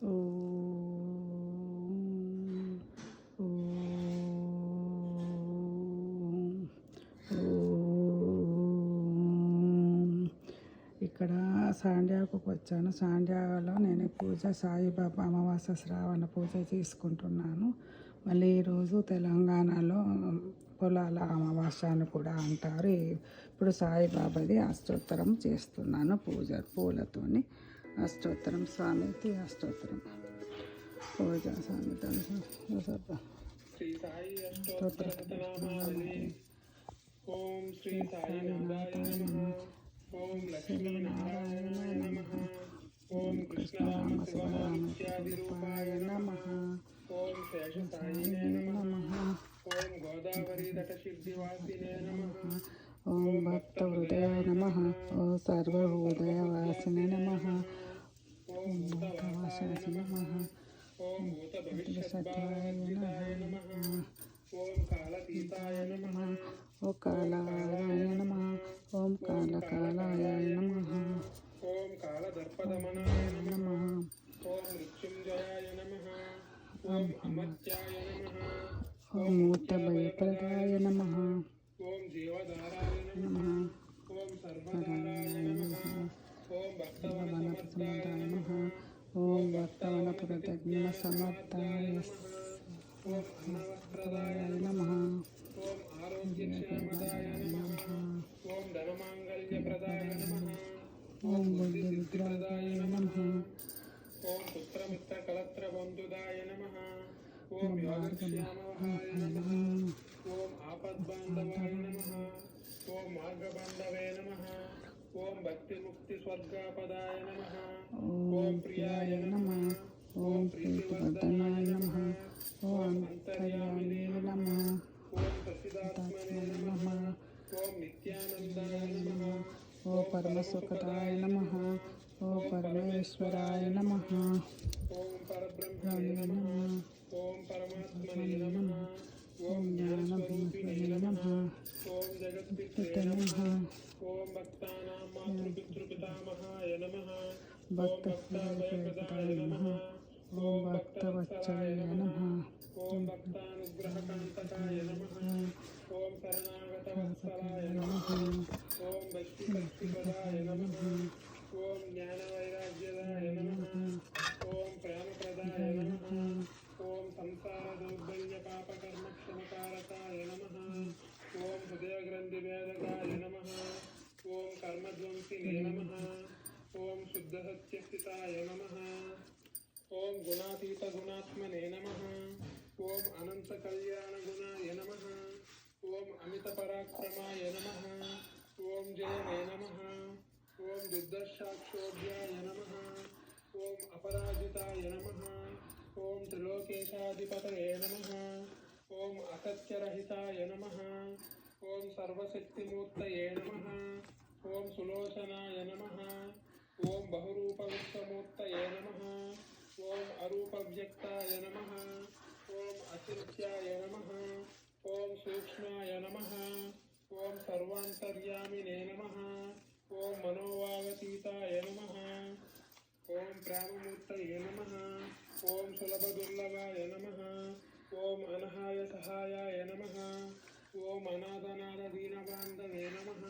ఓం ఓం. ఇక్కడ సాండ్యాకు వచ్చాను. సాండ్యాలో నేను పూజ సాయిబాబా అమావాస్య శ్రావణ పూజ చేసుకుంటున్నాను. మళ్ళీ ఈరోజు తెలంగాణలో పొలాల అమావాస్య అని కూడా అంటారు. ఇప్పుడు సాయిబాబాది అష్టోత్తరం చేస్తున్నాను. పూలతోని అష్టోత్తరం స్వామికి అష్టోత్తరం పూజ స్వామి శ్రీ సాయి అష్టోత్తరశతనామావళి. ఓం శ్రీ సాయినాథాయ నమః. ఓం లక్ష్మీనారాయణాయ నమః. ఓం కృష్ణరామశివరామిత్యాది రూపాయ నమః. ఓం శేషసాయినే నమః. ఓం గోదావరి తటసిద్ధివాసినే నమః. ఓం భక్తహృదయాయ నమః. ఓం సర్వహృదయవాసినే నమః. ఓం భూతవాసాయ నమః. ఓం భూత భవిష్యద్భావాయ నమః. ఓం కాలతీతాయ నమః. ఓం కాలాయ నమః. ఓం కాలకాలాయ నమః. ఓం కాలదర్పదమనాయ నమః. ఓం మృత్యుంజయాయ నమః. ఓం అమర్త్యాయ నమః. ఓం మూర్తభయప్రదాయ నమః. ఓం జీవధారాయ నమః. ఓం సర్వధారాయ నమః. ఓం భక్తవనసమర్థాయ నమః. ఓం భక్తవనపురతజ్ఞ సమర్థాయ ఓం అన్నవస్త్రదాయ నమః. ఓం ఆరోగ్యక్షేమదాయ నమః. ఓం ధనమాంగళ్యప్రదాయ నమః. ఓం బుద్ధివిద్యాదాయ నమః. ఓం పుత్రమిత్రకలత్రబంధుదాయ నమః. ఓం యోగక్షేమవహాయ నమః. ఓం ఆపద్బాంధవాయ నమః. ఓం మార్గబాంధవే నమః. ఓం భక్తిముక్తిస్వర్గాపదాయ నమః. ఓం ప్రియాయ నమః. ఓం ప్రీతివర్ధనాయ నమః. ఓం అంతర్యామినే నమః. ఓం సచిదాత్మనే నమః. ఓం నిత్యానందాయ నమః. ఓం పరమసుఖదాయ నమః. ఓం పరమేశ్వరాయ నమః. ఓం పరబ్రహ్మణే నమః. ఓం పరమాత్మనే నమః. ఓం జ్ఞానస్వరూపిణే నమః. ఓం జగత్పిత్రే నమః. ఓం భక్తానాం మాతృపితృపితామహాయ నమః. ఓం భక్తాభయప్రదాయ నమః. ఓం భక్తవత్సలాయ నమః. ఓం భక్తానుగ్రహకాంతకాయ నమః. ఓం శరణాగతవత్సలాయ నమః. ఓం భక్తిపదాయ నమః. ఓం జ్ఞానవైరాగ్యదాయ నమః. ఓం ప్రేమప్రదాయ నమః. ఓం సంసార దౌర్బల్య పాపకర్మక్షమకారకాయ నమః. ఓం హృదయగ్రంథిభేదకాయ నమః. ఓం కర్మధ్వంసినే నమః. ఓం శుద్ధసత్యస్థితాయ నమః. ఓం గుణాతీత గుణాత్మనే నమః. ఓం అనంత కళ్యాణ గుణాయ నమః. ఓం అమిత పరాక్రమాయ నమః. ఓం జయనే నమః. ఓం దుర్దర్శాక్షోభ్యాయ నమః. ఓం అపరాజితాయ నమః. ఓం త్రిలోకేశాధిపతయే నమః. ఓం అసత్యరహితాయ నమః. ఓం సర్వశక్తిమూర్తయే నమః. ఓం సులోచనాయ నమః. ఓం బహురూపవిశ్వమూర్తయే నమః. ఓం అరూపవ్యక్తాయ నమః. ఓం అచింత్యాయ నమః. ఓం సూక్ష్మాయ నమః. ఓం సర్వాంతర్యామినే నమః. ఓం మనోవాగతీతాయ నమః. ఓం ప్రేమమూర్తయే నమః. ఓం సులభదుర్లభాయ నమః. ఓం అనహాయ సహాయాయ నమః. ఓం అనాథనాథ దీనబాంధవే నమః.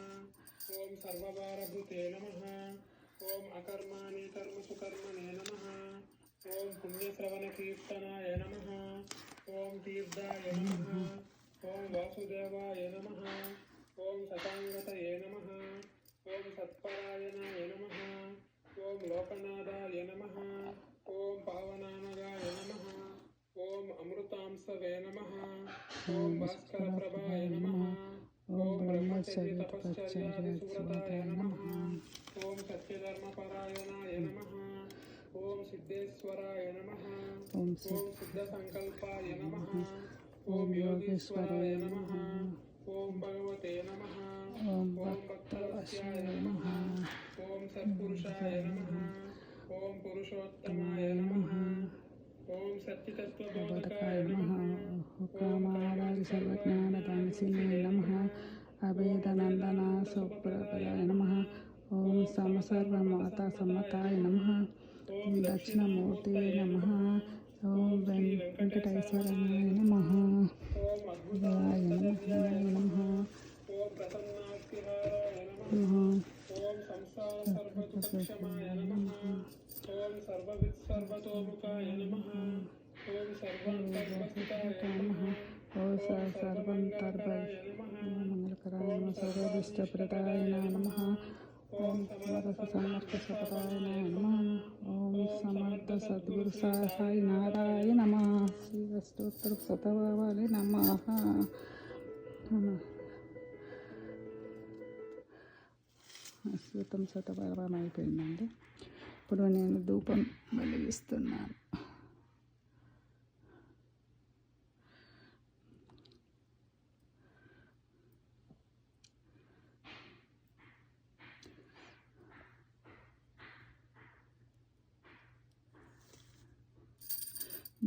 ఓం సర్వభారభృతే నమః. ఓం అకర్మాణి కర్మసుకర్మణే నమః. ఓం పుణ్యశ్రవణ కీర్తనాయ నమః. ఓం తీర్థాయ నమః. ఓం వాసుదేవాయ నమః. ఓం శతాంగతయే నమః. ఓం సత్పరాయణాయ నమః. ఓం లోకనాథాయ నమః. ఓం పావనానగాయ నమః. ఓం అమృతాంశవే నమః. ఓం భాస్కరప్రభాయ నమః. ఓం బ్రహ్మచర్య తపశ్చర్యాదిసువ్రతాయ నమః. ఓం సత్యధర్మపరాయణాయ నమః. ఓం సిద్ధేశ్వరాయ నమః. ఓం సిద్ధసంకల్పాయ నమః. ఓం యోగేశ్వరాయ నమః. ఓం భగవతే నమః. ఓం భక్తవత్స్యాయ నమః. ఓం సత్పురుషాయ నమః. ఓం పురుషోత్తమాయ నమః. ఓం సత్యతత్వబోధకాయ నమః. కామావాది సర్వజ్ఞానదానశీలినే నమః. అభేదనందన సుప్రభాయ నమః. ఓం సమసర్వమాతా సమ్మతాయ నమః. దక్షిణమూర్తి నమః. ఓం వెంకటేశ్వరాయ నమః. ఓం అద్భుతాయ నమః. ఓం ప్రసన్నాస్తిహారాయ నమః. ఓం సంసార సర్వదుఃఖక్షమాయ నమః. ఓం సర్వతోముఖాయ నమః. ఓం సర్వాంతర్భస్థితాయ నమః. ఓం సర్వంతర్భయ మంగళకరాయ నమః. సర్వదిష్టప్రదాయ నమః. ఓం సమర్థ నమః. ఓం సమర్థ సద్గురు సాయినాథాయ నమః. శ్రీ అష్టోత్తర శతవాలే నమః. అశ్వతం శతవారం అయిపోయిందండి. ఇప్పుడు నేను ధూపం వెలిగిస్తున్నాను.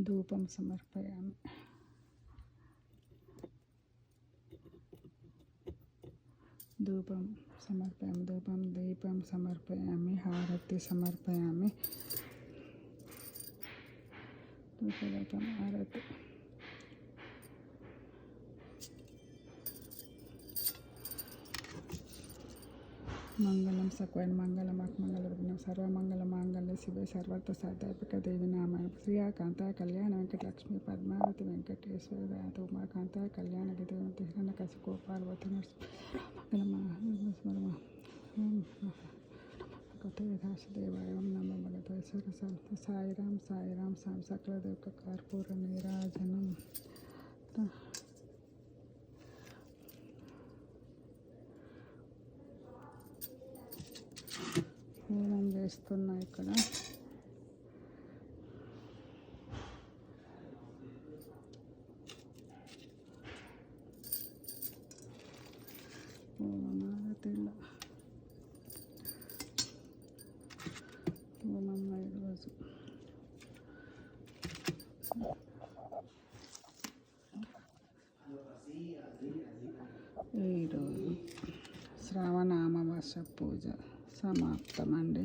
ధూపం సమర్పయామి. ధూపం సమర్పయామి. ధూపం దీపం సమర్పయామి. హారతి సమర్పయామి. ధూపదీపం హారతి. మంగళం సకవైన మంగళం మంగళ విఘ్నం సర్వమంగళ మాంగళ్య శివే సర్వార్థ సాధాయక దేవి నామ శ్రీయాకాంత కళ్యాణ వెంకటలక్ష్మి పద్మావతి వెంకటేశ్వర వ్యాధ ఉమాకాంత కళ్యాణ గిరివంతి హిరణ కశికో పార్వతి యథాశదేవాయ నమ భగవతేశ్వర సాయిరాం సాయిరాం సాం సకలదేవ కర్పూర నీరాజనం. హోమం చేస్తున్నా ఇక్కడ. హోమం ఈరోజు శ్రావణ అమావాస్య పూజ సమాప్తమండి.